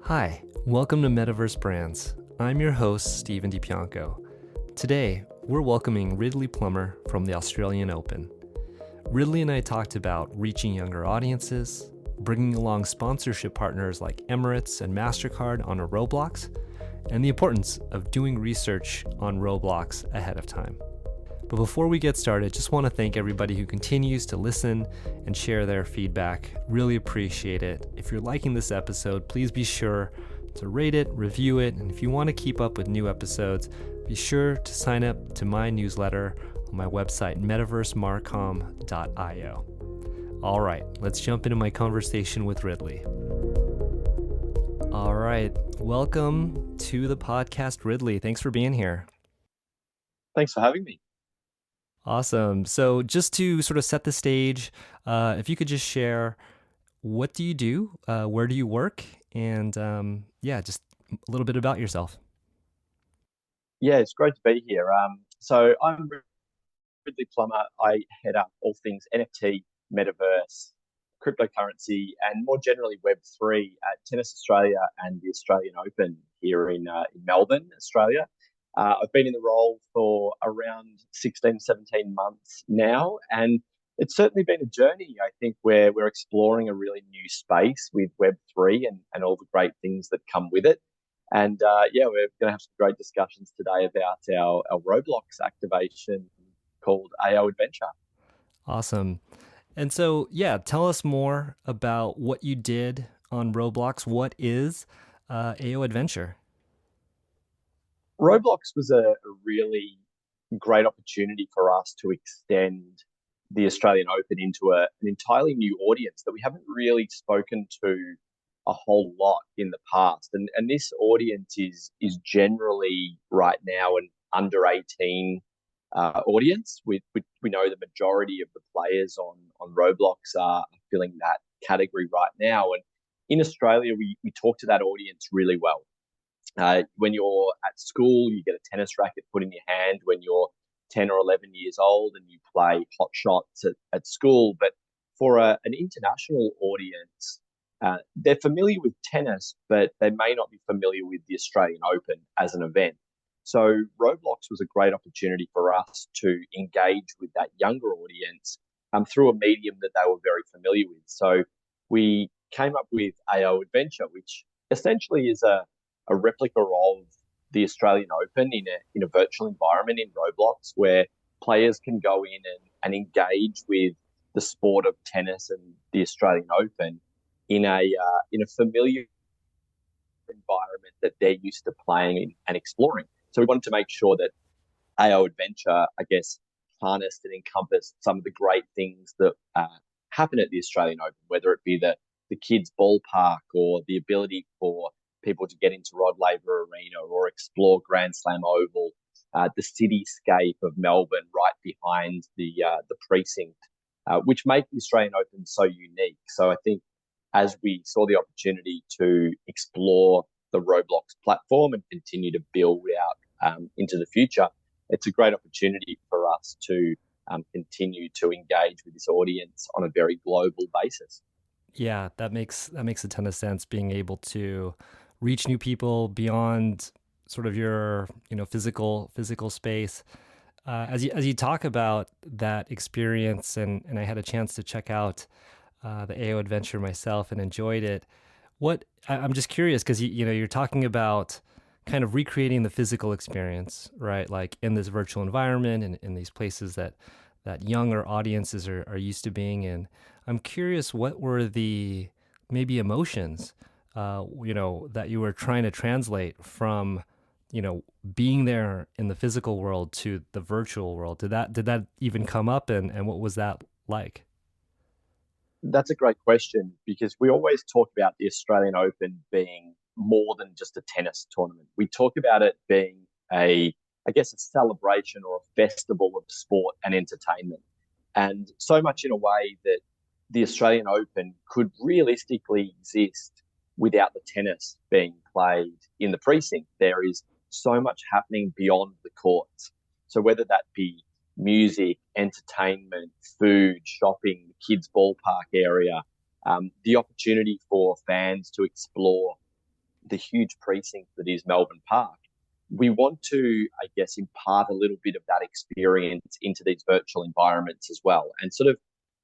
Hi, welcome to Metaverse Brands. I'm your host, Stephen DiPianco. Today, we're welcoming Ridley Plummer from the Australian Open. Ridley and I talked about reaching younger audiences, bringing along sponsorship partners like Emirates and MasterCard on a Roblox, and the importance of doing research on Roblox ahead of time. But before we get started, just want to thank everybody who continues to listen and share their feedback. Really appreciate it. If you're liking this episode, please be sure to rate it, review it, and if you want to keep up with new episodes, be sure to sign up to my newsletter on my website, metaversemarcom.io. All right, let's jump into my conversation with Ridley. All right, welcome to the podcast, Ridley. Thanks for being here. Thanks for having me. Awesome. So just to sort of set the stage, if you could just share, what do you do? Where do you work? And just a little bit about yourself. Yeah, it's great to be here. So I'm Ridley Plummer. I head up all things NFT, Metaverse, cryptocurrency, and more generally Web3 at Tennis Australia and the Australian Open here in Melbourne, Australia. I've been in the role for around 16, 17 months now, and it's certainly been a journey, I think, where we're exploring a really new space with Web3 and all the great things that come with it. And we're going to have some great discussions today about our Roblox activation called AO Adventure. Awesome. And so, tell us more about what you did on Roblox. What is AO Adventure? Roblox was a really great opportunity for us to extend the Australian Open into an entirely new audience that we haven't really spoken to a whole lot in the past. And this audience is generally right now an under 18 audience. We know the majority of the players on Roblox are filling that category right now. And in Australia, we talk to that audience really well. When you're at school, you get a tennis racket put in your hand when you're 10 or 11 years old and you play hot shots at school. But for an international audience, they're familiar with tennis, but they may not be familiar with the Australian Open as an event. So Roblox was a great opportunity for us to engage with that younger audience through a medium that they were very familiar with. So we came up with AO Adventure, which essentially is a replica of the Australian Open in a virtual environment in Roblox, where players can go in and engage with the sport of tennis and the Australian Open in a familiar environment that they're used to playing in and exploring. So we wanted to make sure that AO Adventure, I guess, harnessed and encompassed some of the great things that happen at the Australian Open, whether it be the kids' ballpark or the ability for people to get into Rod Laver Arena or explore Grand Slam Oval, the cityscape of Melbourne right behind the precinct, which make the Australian Open so unique. So I think as we saw the opportunity to explore the Roblox platform and continue to build out into the future, it's a great opportunity for us to continue to engage with this audience on a very global basis. Yeah, that makes a ton of sense, being able to reach new people beyond sort of your physical space. As you talk about that experience, and I had a chance to check out the AO Adventure myself and enjoyed it. I'm just curious, because you're talking about kind of recreating the physical experience, right? Like in this virtual environment and in these places that younger audiences are used to being in. I'm curious, what were the maybe emotions that you were trying to translate from, being there in the physical world to the virtual world? Did that even come up, and what was that like? That's a great question, because we always talk about the Australian Open being more than just a tennis tournament. We talk about it being a celebration or a festival of sport and entertainment. And so much in a way that the Australian Open could realistically exist without the tennis being played in the precinct. There is so much happening beyond the courts. So whether that be music, entertainment, food, shopping, the kids' ballpark area, the opportunity for fans to explore the huge precinct that is Melbourne Park, we want to, I guess, impart a little bit of that experience into these virtual environments as well, and sort of,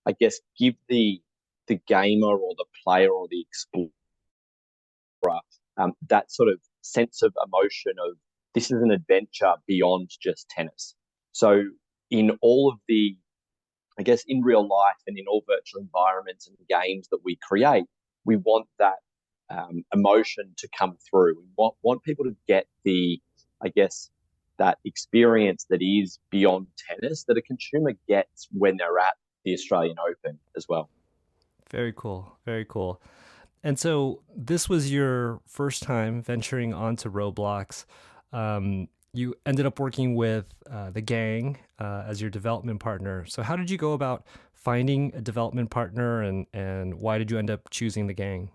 I guess, give the gamer or the player or the explorer that sort of sense of emotion of this is an adventure beyond just tennis. So in all of the, I guess, in real life and in all virtual environments and games that we create, we want that emotion to come through. We want people to get the, I guess, that experience that is beyond tennis that a consumer gets when they're at the Australian Open as well. Very cool. Very cool. And so this was your first time venturing onto Roblox. You ended up working with the gang as your development partner. So how did you go about finding a development partner, and why did you end up choosing the gang?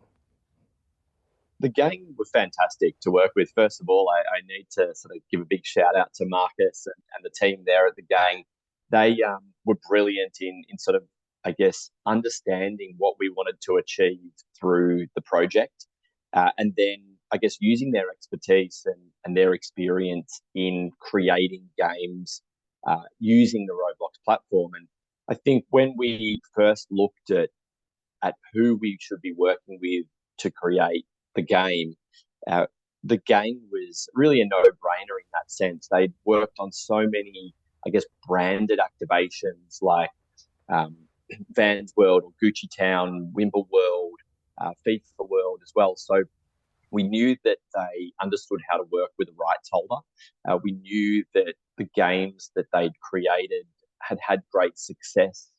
The gang were fantastic to work with. First of all, I need to sort of give a big shout out to Marcus and the team there at the gang. They were brilliant in sort of, I guess, understanding what we wanted to achieve through the project, and then I guess using their expertise and their experience in creating games using the Roblox platform. And I think when we first looked at who we should be working with to create the game, uh, the game was really a no-brainer in that sense. They'd worked on so many, I guess, branded activations like um, Vans World or Gucci Town, Wimble World, FIFA World as well. So we knew that they understood how to work with a rights holder. We knew that the games that they'd created had had great success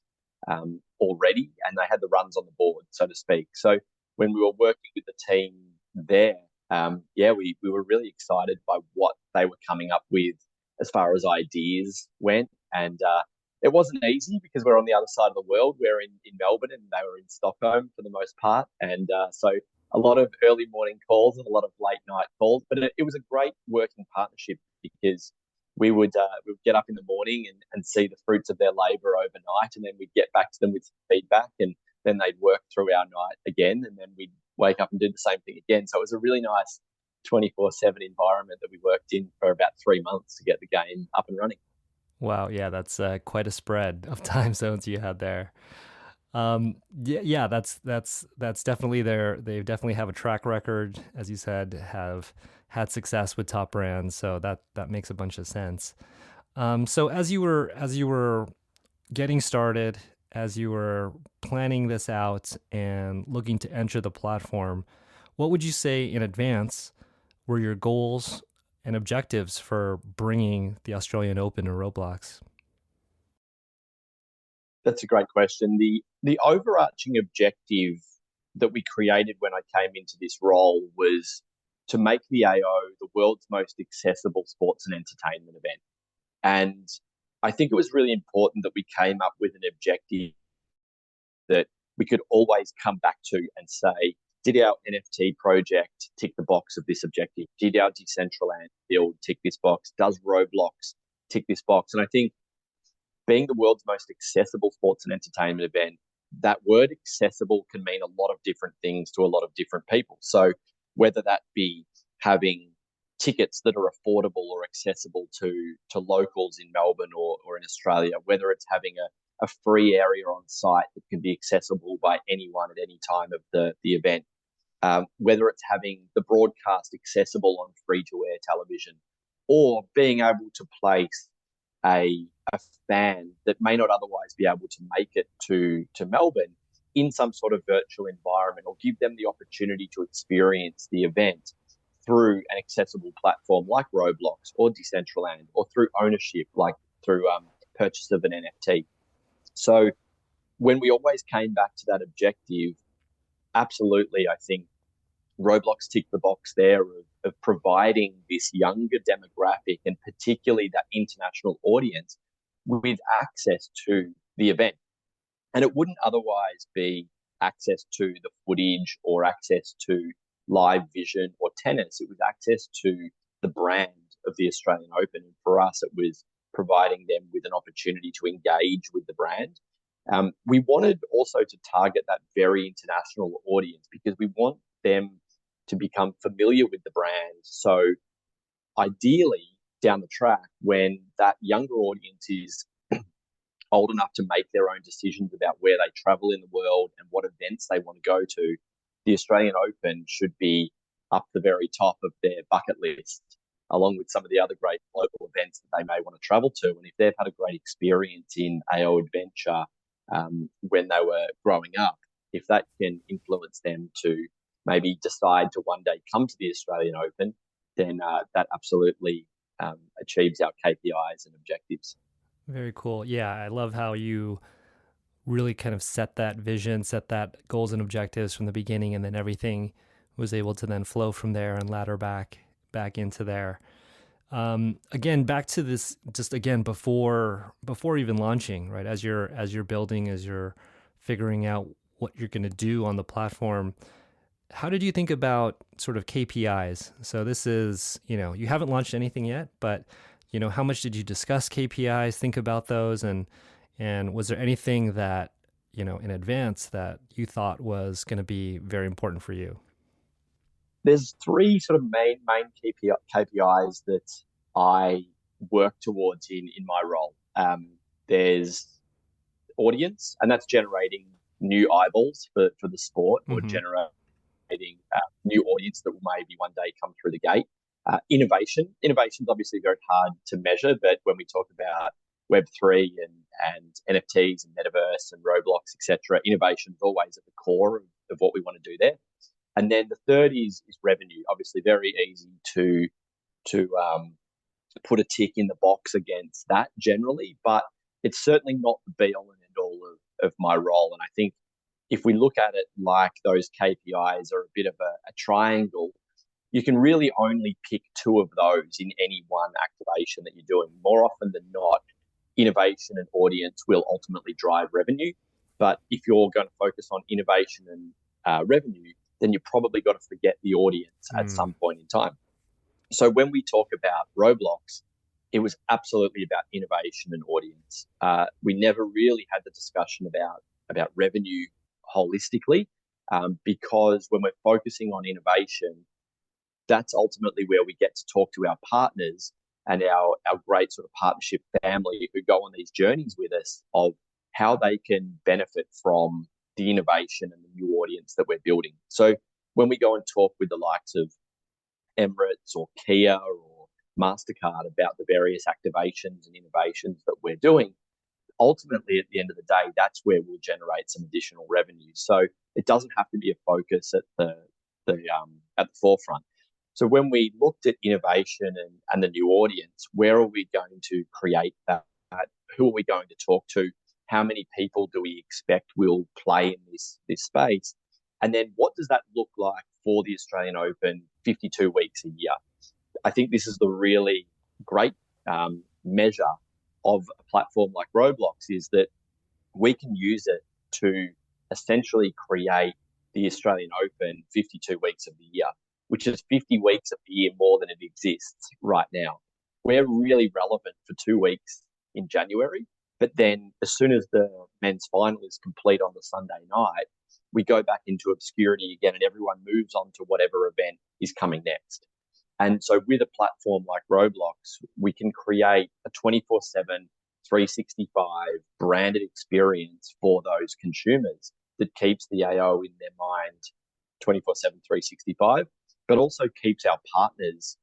already, and they had the runs on the board, so to speak. So when we were working with the team there, yeah, we were really excited by what they were coming up with as far as ideas went. And it wasn't easy because we're on the other side of the world. We're in Melbourne and they were in Stockholm for the most part. And so a lot of early morning calls and a lot of late night calls. But it was a great working partnership because we would get up in the morning and see the fruits of their labour overnight, and then we'd get back to them with some feedback, and then they'd work through our night again, and then we'd wake up and do the same thing again. So it was a really nice 24/7 environment that we worked in for about 3 months to get the game up and running. Wow, yeah, that's quite a spread of time zones you had there. Yeah, yeah, that's definitely there. They definitely have a track record, as you said, have had success with top brands. So that makes a bunch of sense. So as you were getting started, as you were planning this out and looking to enter the platform, what would you say in advance were your goals and objectives for bringing the Australian Open to Roblox? That's a great question. The overarching objective that we created when I came into this role was to make the AO the world's most accessible sports and entertainment event. And I think it was really important that we came up with an objective that we could always come back to and say, did our NFT project tick the box of this objective? Did our Decentraland build tick this box? Does Roblox tick this box? And I think being the world's most accessible sports and entertainment event, that word accessible can mean a lot of different things to a lot of different people. So whether that be having tickets that are affordable or accessible to locals in Melbourne or in Australia, whether it's having a free area on site that can be accessible by anyone at any time of the event, whether it's having the broadcast accessible on free to air television, or being able to place a fan that may not otherwise be able to make it to Melbourne in some sort of virtual environment, or give them the opportunity to experience the event through an accessible platform like Roblox or Decentraland, or through ownership like through purchase of an NFT. So when we always came back to that objective, absolutely, I think Roblox ticked the box there of providing this younger demographic, and particularly that international audience, with access to the event. And it wouldn't otherwise be access to the footage or access to live vision or tennis. It was access to the brand of the Australian Open. And for us, it was providing them with an opportunity to engage with the brand. We wanted also to target that very international audience because we want them to become familiar with the brand. So ideally, down the track, when that younger audience is old enough to make their own decisions about where they travel in the world and what events they want to go to, the Australian Open should be up the very top of their bucket list, along with some of the other great local events that they may want to travel to. And if they've had a great experience in AO Adventure when they were growing up, if that can influence them to maybe decide to one day come to the Australian Open, then that absolutely achieves our KPIs and objectives. Very cool. Yeah, I love how you really kind of set that vision, set that goals and objectives from the beginning, and then everything was able to then flow from there and ladder back into there. Again, back to this, just again before even launching, right? As you're building, as you're figuring out what you're going to do on the platform, how did you think about sort of KPIs? So this is, you haven't launched anything yet, but how much did you discuss KPIs, think about those, and was there anything that, in advance that you thought was going to be very important for you? There's three sort of main KPIs that I work towards in my role. There's audience, and that's generating new eyeballs for the sport, or Mm-hmm. generating new audience that will maybe one day come through the gate. Innovation is obviously very hard to measure, but when we talk about Web3 and NFTs and Metaverse and Roblox, etc., innovation is always at the core of what we want to do there. And then the third is revenue. Obviously, very easy to put a tick in the box against that generally, but it's certainly not the be all and end all of my role. And I think if we look at it like those KPIs are a bit of a triangle, you can really only pick two of those in any one activation that you're doing. More often than not, innovation and audience will ultimately drive revenue. But if you're going to focus on innovation and revenue, then you probably got to forget the audience at Mm. some point in time. So when we talk about Roblox, it was absolutely about innovation and audience. We never really had the discussion about revenue holistically, because when we're focusing on innovation, that's ultimately where we get to talk to our partners and our great sort of partnership family who go on these journeys with us of how they can benefit from the innovation and the new audience that we're building. So when we go and talk with the likes of Emirates or Kia or MasterCard about the various activations and innovations that we're doing, ultimately at the end of the day, that's where we'll generate some additional revenue. So it doesn't have to be a focus at the forefront. So when we looked at innovation and the new audience, where are we going to create that? Who are we going to talk to? How many people do we expect will play in this space? And then what does that look like for the Australian Open 52 weeks a year? I think this is the really great measure of a platform like Roblox, is that we can use it to essentially create the Australian Open 52 weeks of the year, which is 50 weeks of the year more than it exists right now. We're really relevant for 2 weeks in January, but then as soon as the men's final is complete on the Sunday night, we go back into obscurity again and everyone moves on to whatever event is coming next. And so with a platform like Roblox, we can create a 24/7, 365 branded experience for those consumers that keeps the AO in their mind 24/7, 365, but also keeps our partners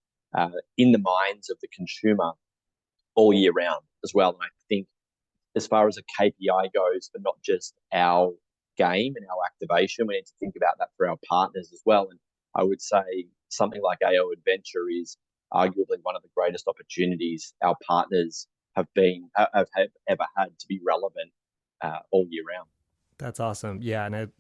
in the minds of the consumer all year round as well. And I think as far as a KPI goes for not just our game and our activation, we need to think about that for our partners as well. And I would say something like AO Adventure is arguably one of the greatest opportunities our partners have ever had to be relevant all year round. That's awesome. Yeah, and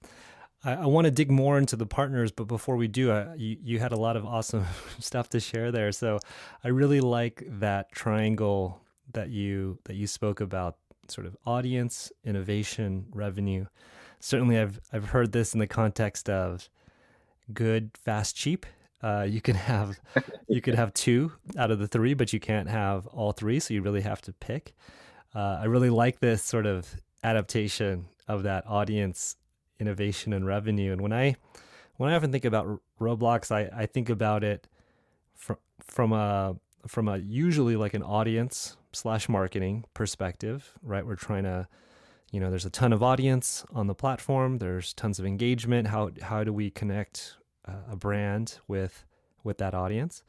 I want to dig more into the partners, but before we do, you had a lot of awesome stuff to share there. So I really like that triangle that you spoke about, sort of audience, innovation, revenue. Certainly, I've heard this in the context of good, fast, cheap. You can have you could have two out of the three, but you can't have all three. So you really have to pick. I really like this sort of adaptation of that audience, innovation, and revenue. And when I often think about Roblox, I think about it from from a from a usually like an audience slash marketing perspective, right? We're trying to, there's a ton of audience on the platform. There's tons of engagement. How do we connect a brand with that audience?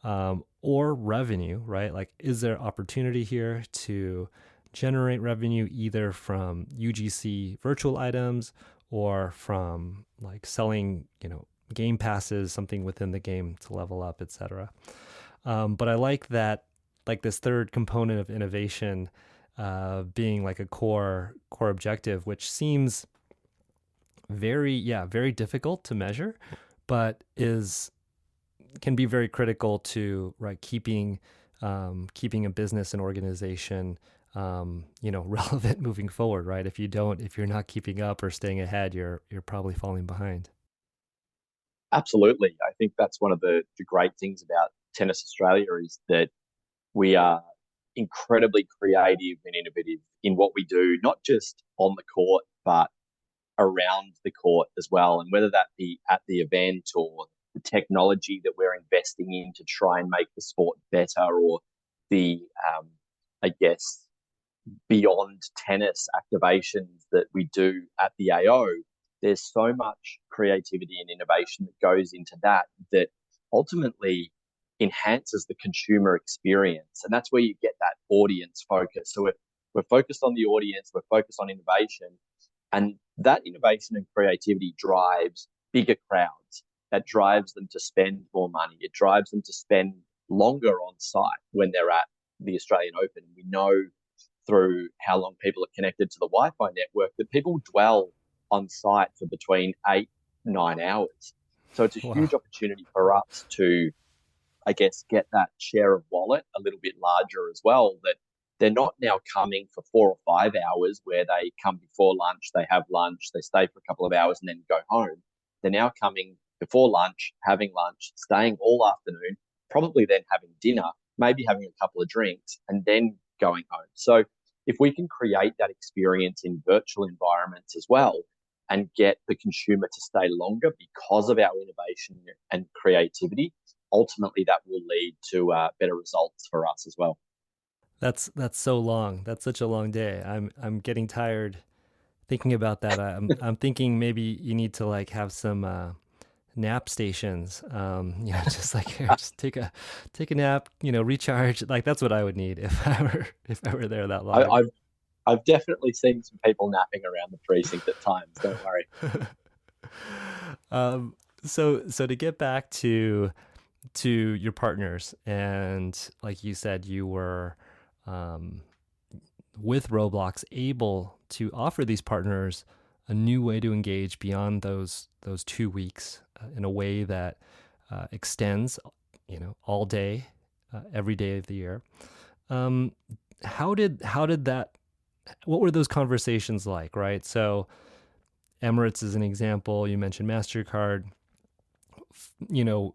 Or revenue, right? Like, is there opportunity here to generate revenue either from UGC virtual items or from like selling, game passes, something within the game to level up, etc. But I like that, like this third component of innovation being like a core objective, which seems very difficult to measure, but is can be very critical to right keeping a business and organization relevant moving forward, right? If you're not keeping up or staying ahead, you're probably falling behind. Absolutely. I think that's one of the great things about Tennis Australia is that we are incredibly creative and innovative in what we do, not just on the court, but around the court as well. And whether that be at the event or the technology that we're investing in to try and make the sport better, or the, I guess, beyond tennis activations that we do at the AO, there's so much creativity and innovation that goes into that that ultimately enhances the consumer experience. And that's where you get that audience focus. So we're focused on the audience, we're focused on innovation, and that innovation and creativity drives bigger crowds. That drives them to spend more money. It drives them to spend longer on site when they're at the Australian Open. We know through how long people are connected to the Wi-Fi network that people dwell on site for between 8-9 hours. So it's a huge Wow. opportunity for us to, I guess, get that share of wallet a little bit larger as well. That they're not now coming for 4 or 5 hours where they come before lunch, they have lunch, they stay for a couple of hours and then go home. They're now coming before lunch, staying all afternoon, probably then having dinner, maybe having a couple of drinks, and then going home. So if we can create that experience in virtual environments as well and get the consumer to stay longer because of our innovation and creativity, ultimately that will lead to better results for us as well. That's so long. That's such a long day. I'm getting tired thinking about that. I'm thinking maybe you need to like have some nap stations. Just like here, just take a nap. Recharge. Like that's what I would need if I were there that I, long. I've I've definitely seen some people napping around the precinct at times. Don't worry. um, so to get back to your partners, and like you said, you were um, with Roblox able to offer these partners a new way to engage beyond those 2 weeks in a way that extends, all day, every day of the year. Um, how did that? What were those conversations like? Right. So Emirates is an example. You mentioned Mastercard. You know,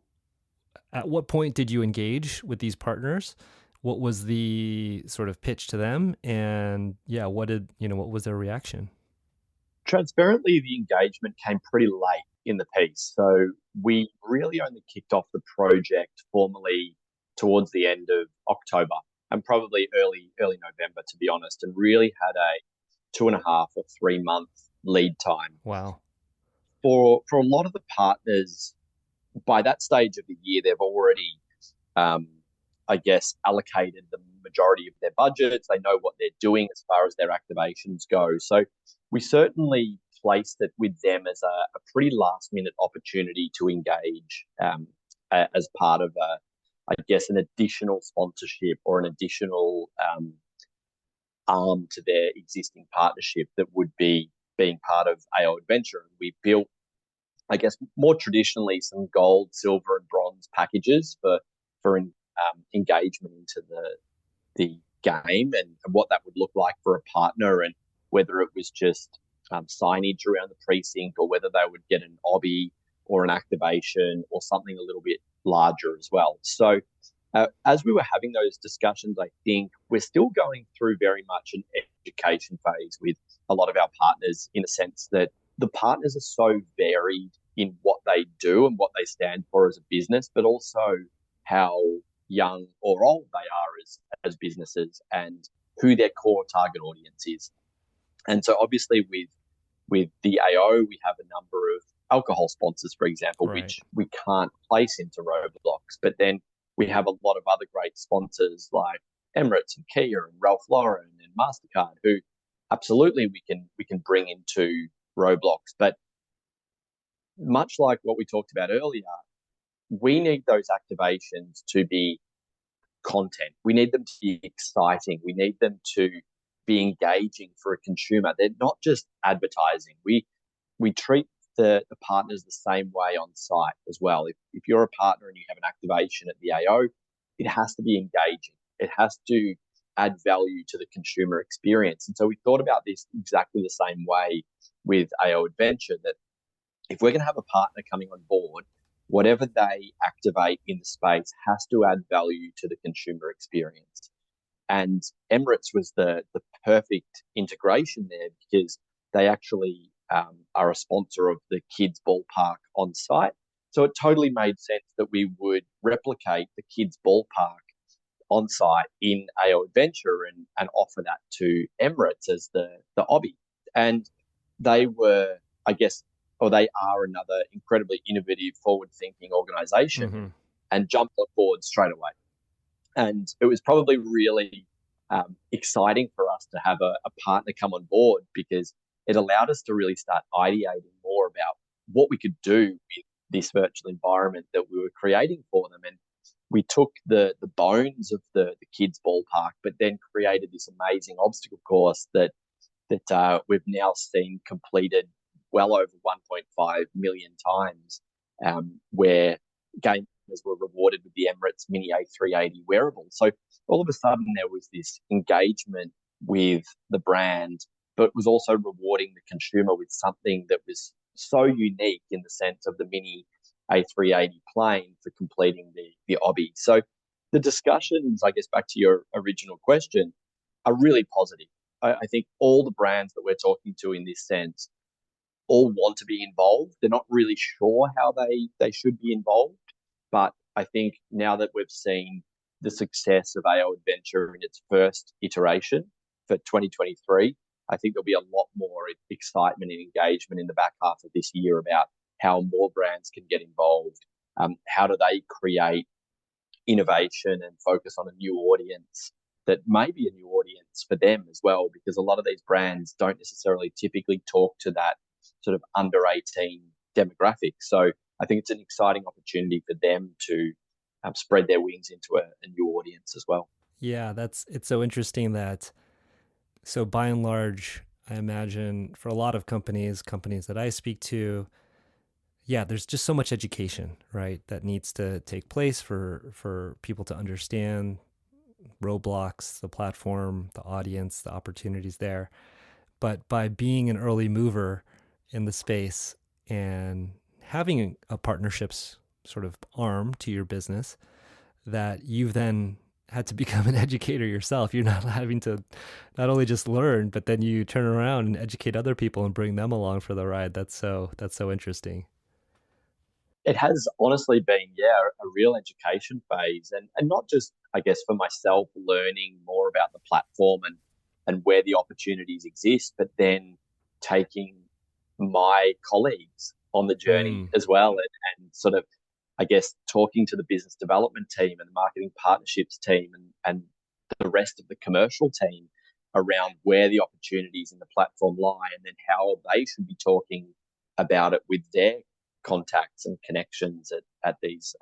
at what point did you engage with these partners? What was the sort of pitch to them? And yeah, what was their reaction? Transparently, the engagement came pretty late in the piece. So we really only kicked off the project formally towards the end of October and probably early November, to be honest, and really had a 2.5 or 3 month lead time. Wow. For a lot of the partners, by that stage of the year, they've already, um, I guess, allocated the majority of their budgets. They know what they're doing as far as their activations go. So we certainly placed it with them as a pretty last minute opportunity to engage as part of I guess, an additional sponsorship or an additional arm to their existing partnership that would be being part of AO Adventure. And we built, I guess, more traditionally some gold, silver, and bronze packages for engagement into the game and what that would look like for a partner, and whether it was just signage around the precinct or whether they would get an obby or an activation or something a little bit larger as well. So as we were having those discussions, I think we're still going through very much an education phase with a lot of our partners, in a sense that the partners are so varied in what they do and what they stand for as a business, but also how young or old they are as businesses and who their core target audience is. And so obviously with the AO, we have a number of alcohol sponsors, for example, Right. which we can't place into Roblox. But then we have a lot of other great sponsors like Emirates and Kia and Ralph Lauren and MasterCard, who absolutely we can bring into Roblox. But much like what we talked about earlier, we need those activations to be content. We need them to be exciting. We need them to be engaging for a consumer. They're not just advertising. We treat the partners the same way on site as well. If you're a partner and you have an activation at the AO, it has to be engaging. It has to add value to the consumer experience. And so we thought about this exactly the same way with AO Adventure, that if we're going to have a partner coming on board, whatever they activate in the space has to add value to the consumer experience. And Emirates was the perfect integration there because they actually are a sponsor of the kids' ballpark on site. So it totally made sense that we would replicate the kids' ballpark on site in AO Adventure and offer that to Emirates as the obby. And they were, I guess, or they are another incredibly innovative, forward thinking organization Mm-hmm. and jumped on board straight away. And it was probably really exciting for us to have a partner come on board because it allowed us to really start ideating more about what we could do with this virtual environment that we were creating for them. And we took the bones of the kids' ballpark, but then created this amazing obstacle course that we've now seen completed well over 1.5 million times, where gamers were rewarded with the Emirates Mini A380 wearable. So all of a sudden there was this engagement with the brand, but was also rewarding the consumer with something that was so unique in the sense of the Mini A380 plane for completing the obby. So the discussions, I guess, back to your original question, are really positive. I think all the brands that we're talking to in this sense all want to be involved. They're not really sure how they should be involved, but I think now that we've seen the success of AO Adventure in its first iteration for 2023, I think there'll be a lot more excitement and engagement in the back half of this year about how more brands can get involved. How do they create innovation and focus on a new audience that may be a new audience for them as well? Because a lot of these brands don't necessarily typically talk to that sort of under 18 demographic. So I think it's an exciting opportunity for them to spread their wings into a new audience as well. Yeah, it's so interesting that so by and large, I imagine for a lot of companies that I speak to, yeah, there's just so much education, right, that needs to take place for people to understand Roblox, the platform, the audience, the opportunities there. But by being an early mover in the space and having a partnerships sort of arm to your business, that you've then had to become an educator yourself. You're not having to not only just learn, but then you turn around and educate other people and bring them along for the ride. That's so interesting. It has honestly been, yeah, a real education phase, and not just, I guess, for myself learning more about the platform and where the opportunities exist, but then taking my colleagues on the journey Mm, as well, and sort of, I guess, talking to the business development team and the marketing partnerships team and the rest of the commercial team around where the opportunities in the platform lie, and then how they should be talking about it with their contacts and connections at these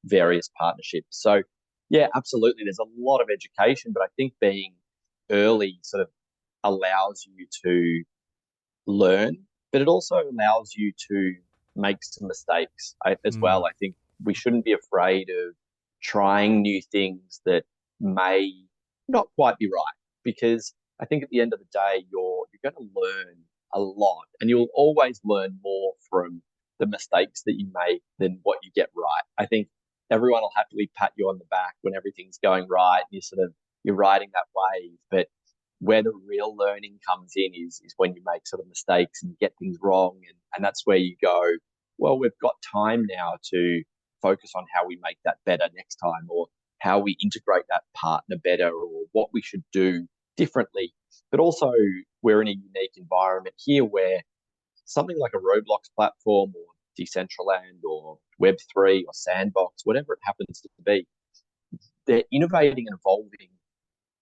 various partnerships. So, yeah, absolutely. There's a lot of education, but I think being early sort of allows you to learn, but it also allows you to make some mistakes as mm, well. I think we shouldn't be afraid of trying new things that may not quite be right, because I think at the end of the day, you're going to learn a lot, and you'll always learn more from the mistakes that you make than what you get right. I think everyone will happily pat you on the back when everything's going right, and you're riding that wave, but where the real learning comes in is when you make sort of mistakes and get things wrong, and that's where you go, well, we've got time now to focus on how we make that better next time, or how we integrate that partner better, or what we should do differently. But also, we're in a unique environment here where something like a Roblox platform or Decentraland or Web3 or Sandbox, whatever it happens to be, they're innovating and evolving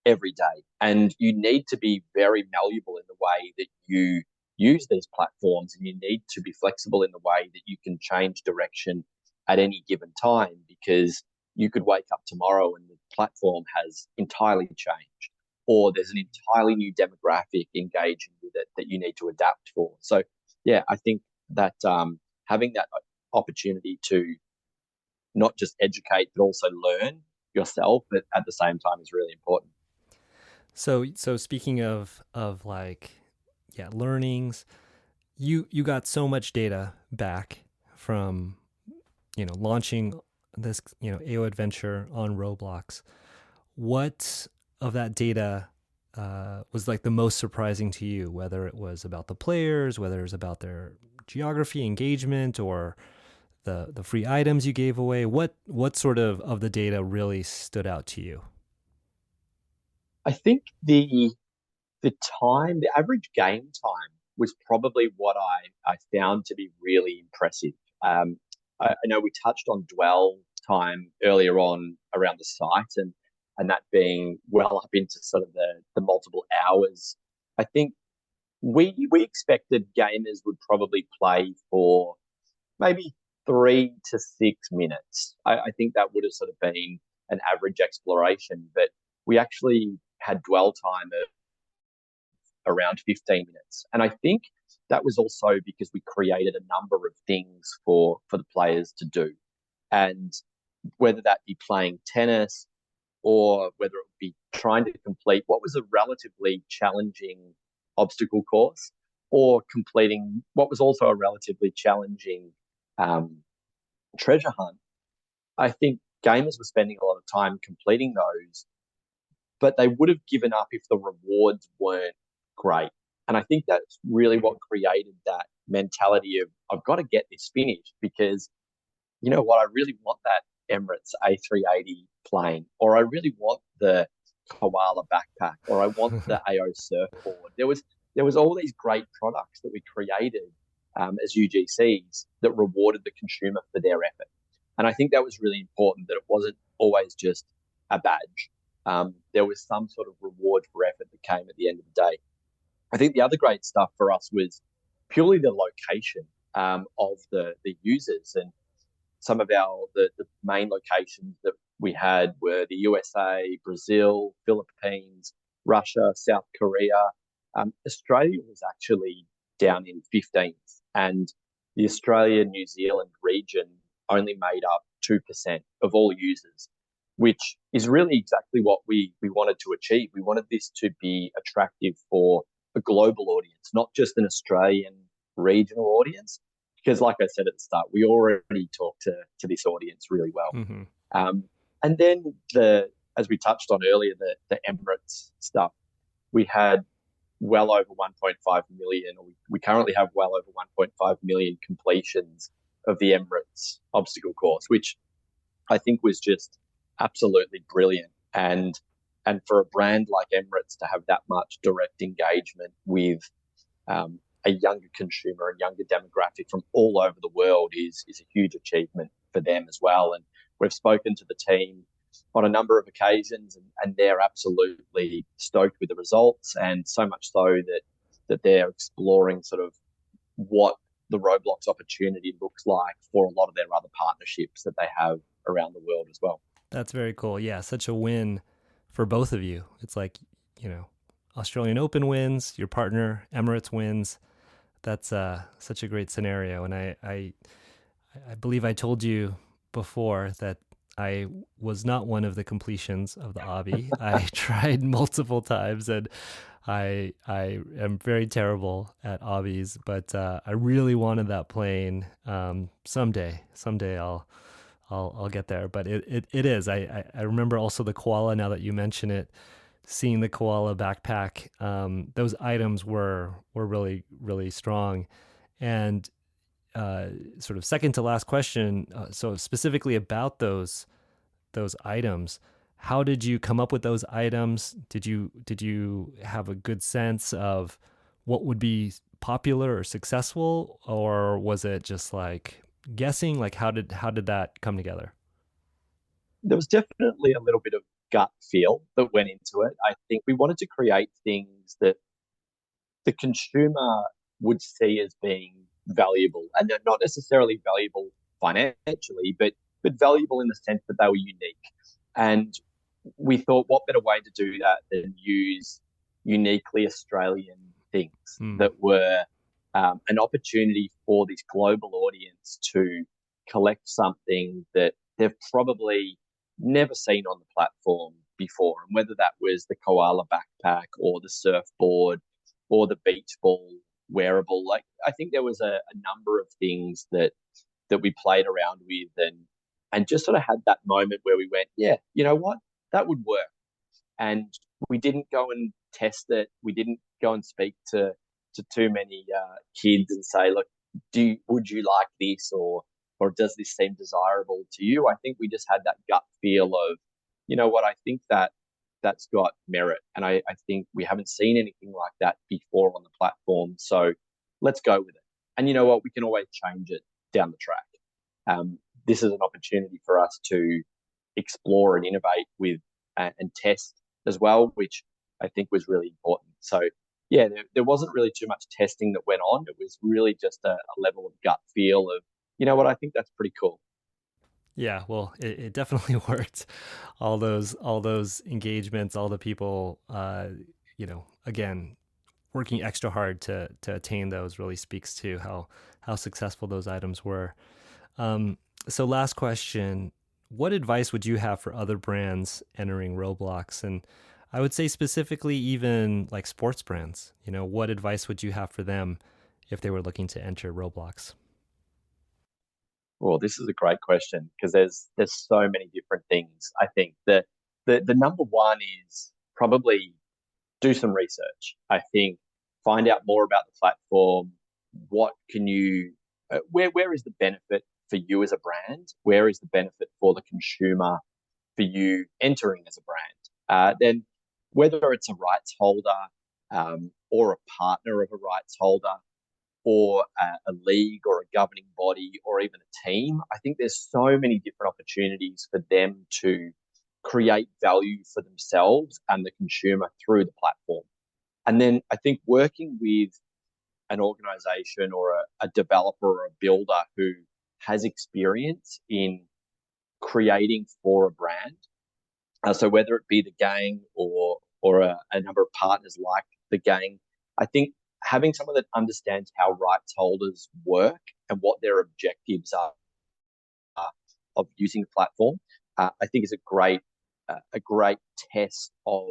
every day. And you need to be very malleable in the way that you use these platforms, and you need to be flexible in the way that you can change direction at any given time, because you could wake up tomorrow and the platform has entirely changed, or there's an entirely new demographic engaging with it that you need to adapt for. So, yeah, I think that having that opportunity to not just educate but also learn yourself, but at the same time, is really important. So speaking of like, yeah, learnings, you got so much data back from, launching this, AO adventure on Roblox. What of that data was like the most surprising to you, whether it was about the players, whether it was about their geography, engagement, or the free items you gave away? What sort of the data really stood out to you? I think the average game time was probably what I found to be really impressive. I know we touched on dwell time earlier on around the site, and that being well up into sort of the multiple hours. I think we expected gamers would probably play for maybe 3 to 6 minutes. I think that would have sort of been an average exploration, but we actually had dwell time of around 15 minutes. And I think that was also because we created a number of things for the players to do. And whether that be playing tennis, or whether it be trying to complete what was a relatively challenging obstacle course, or completing what was also a relatively challenging um, treasure hunt. I think gamers were spending a lot of time completing those, but they would have given up if the rewards weren't great. And I think that's really what created that mentality of, I've got to get this finished, because you know what, I really want that Emirates A380 plane, or I really want the koala backpack, or I want the AO surfboard. There was all these great products that we created as UGCs that rewarded the consumer for their effort. And I think that was really important, that it wasn't always just a badge. There was some sort of reward for effort that came at the end of the day. I think the other great stuff for us was purely the location of the users. And some of the main locations that we had were the USA, Brazil, Philippines, Russia, South Korea. Australia was actually down in 15th, and the Australia New Zealand region only made up 2% of all users, which is really exactly what we wanted to achieve. We wanted this to be attractive for a global audience, not just an Australian regional audience, because like I said at the start, we already talk to this audience really well. Mm-hmm. Um, and then as we touched on earlier, the Emirates stuff, we had well over 1.5 million, or we currently have well over 1.5 million completions of the Emirates obstacle course, which I think was just absolutely brilliant. And for a brand like Emirates to have that much direct engagement with a younger consumer and younger demographic from all over the world is a huge achievement for them as well. And we've spoken to the team on a number of occasions, and they're absolutely stoked with the results, and so much so that they're exploring sort of what the Roblox opportunity looks like for a lot of their other partnerships that they have around the world as well. That's very cool. Yeah, such a win for both of you. It's like, you know, Australian Open wins, your partner Emirates wins. That's such a great scenario. And I believe I told you before that I was not one of the completions of the obby. I tried multiple times, and I am very terrible at obbies, but I really wanted that plane. Someday I'll get there. But it is. I remember also the koala. Now that you mention it, seeing the koala backpack, those items were really really strong, and uh, sort of second to last question. So specifically about those items, how did you come up with those items? Did you have a good sense of what would be popular or successful, or was it just like guessing? Like how did that come together? There was definitely a little bit of gut feel that went into it. I think we wanted to create things that the consumer would see as being valuable, and they're not necessarily valuable financially, but valuable in the sense that they were unique. And we thought, what better way to do that than use uniquely Australian things Hmm. that were an opportunity for this global audience to collect something that they've probably never seen on the platform before. And whether that was the koala backpack or the surfboard or the beach ball wearable, like I think there was a number of things that we played around with and just sort of had that moment where we went, yeah, you know what, that would work. And we didn't go and test it. We didn't go and speak to too many kids and say, look, would you like this, or does this seem desirable to you? I think we just had that gut feel of, you know what, I think that's got merit, and I think we haven't seen anything like that before on the platform. So let's go with it. And you know what, we can always change it down the track. This is an opportunity for us to explore and innovate with and test as well, which I think was really important. So yeah, there wasn't really too much testing that went on. It was really just a level of gut feel of, you know what, I think that's pretty cool. Yeah, well, it definitely worked. All those engagements, all the people, again, working extra hard to attain those really speaks to how successful those items were. Um, so last question, what advice would you have for other brands entering Roblox? And I would say specifically even like sports brands, what advice would you have for them if they were looking to enter Roblox? Well, this is a great question because there's so many different things. I think that the number one is probably do some research. I think find out more about the platform. What can you, where is the benefit for you as a brand? Where is the benefit for the consumer for you entering as a brand? Then, whether it's a rights holder or a partner of a rights holder, or a league or a governing body or even a team, I think there's so many different opportunities for them to create value for themselves and the consumer through the platform. And then I think working with an organization or a developer or a builder who has experience in creating for a brand. So whether it be the gang or a number of partners like the gang, I think having someone that understands how rights holders work and what their objectives are of using the platform, I think is a great test of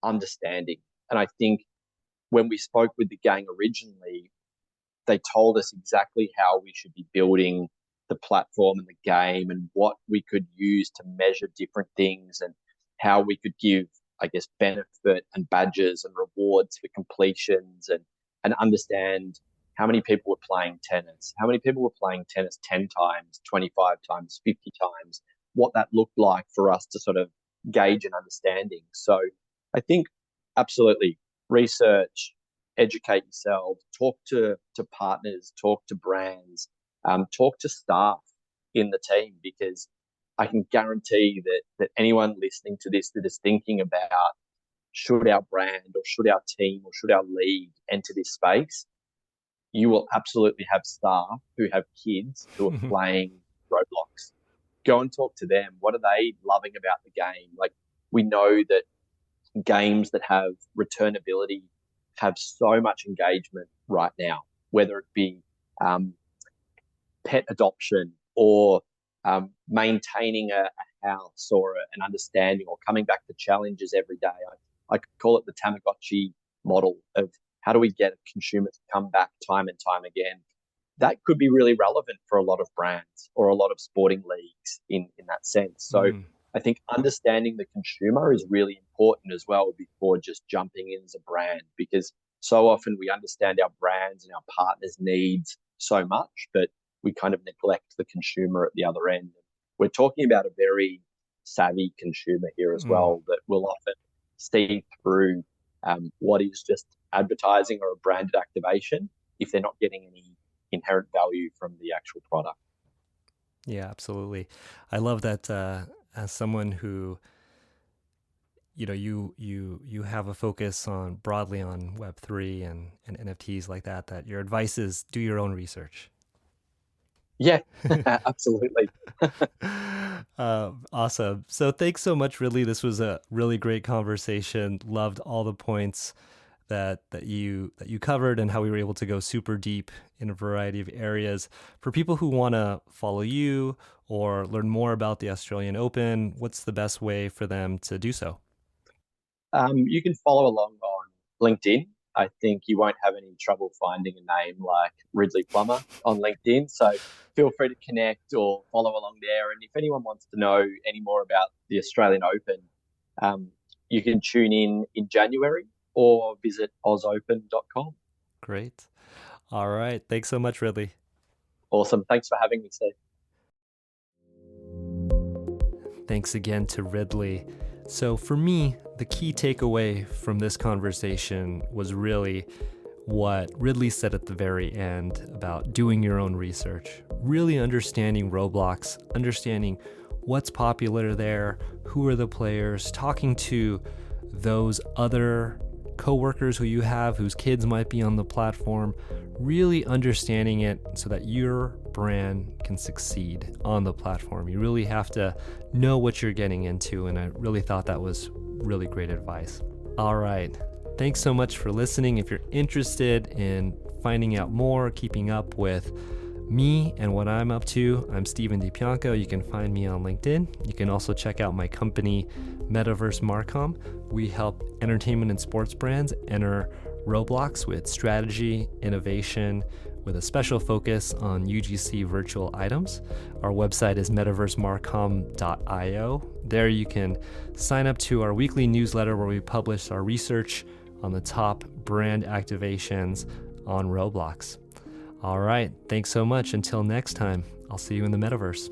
understanding. And I think when we spoke with the gang originally, they told us exactly how we should be building the platform and the game and what we could use to measure different things and how we could give, I guess, benefit and badges and rewards for completions and understand how many people were playing tennis, how many people were playing tennis 10 times, 25 times, 50 times, what that looked like for us to sort of gauge an understanding. So I think absolutely research, educate yourself, talk to partners, talk to brands, talk to staff in the team, because I can guarantee that anyone listening to this that is thinking about should our brand or should our team or should our league enter this space, you will absolutely have staff who have kids who are playing Roblox. Go and talk to them. What are they loving about the game? Like, we know that games that have returnability have so much engagement right now, whether it be um, pet adoption or maintaining a house or an understanding or coming back to challenges every day. I call it the Tamagotchi model of how do we get consumers to come back time and time again. That could be really relevant for a lot of brands or a lot of sporting leagues in that sense. So Mm. I think understanding the consumer is really important as well before just jumping in as a brand, because so often we understand our brands and our partners' needs so much, but we kind of neglect the consumer at the other end. We're talking about a very savvy consumer here as Mm. well that will often see through what is just advertising or a branded activation if they're not getting any inherent value from the actual product. Yeah, absolutely. I love that as someone who, you have a focus on broadly on Web3 and NFTs like that, that your advice is do your own research. Yeah, absolutely. Awesome. So thanks so much, Ridley. This was a really great conversation. Loved all the points that you covered and how we were able to go super deep in a variety of areas. For people who want to follow you or learn more about the Australian Open, what's the best way for them to do so? You can follow along on LinkedIn. I think you won't have any trouble finding a name like Ridley Plummer on LinkedIn. So feel free to connect or follow along there. And if anyone wants to know any more about the Australian Open, um, you can tune in January or visit ozopen.com. Great. All right. Thanks so much, Ridley. Awesome. Thanks for having me, Steve. Thanks again to Ridley. So, for me, the key takeaway from this conversation was really what Ridley said at the very end about doing your own research, really understanding Roblox, understanding what's popular there, who are the players, talking to those other coworkers who you have whose kids might be on the platform, really understanding it so that your brand can succeed on the platform. You really have to know what you're getting into, and I really thought that was really great advice. All right. Thanks so much for listening. If you're interested in finding out more, keeping up with me and what I'm up to, I'm Steven DiPianco. You can find me on LinkedIn. You can also check out my company, Metaverse Marcom. We help entertainment and sports brands enter Roblox with strategy, innovation, with a special focus on UGC virtual items. Our website is metaversemarcom.io. There you can sign up to our weekly newsletter where we publish our research on the top brand activations on Roblox. All right, thanks so much. Until next time, I'll see you in the metaverse.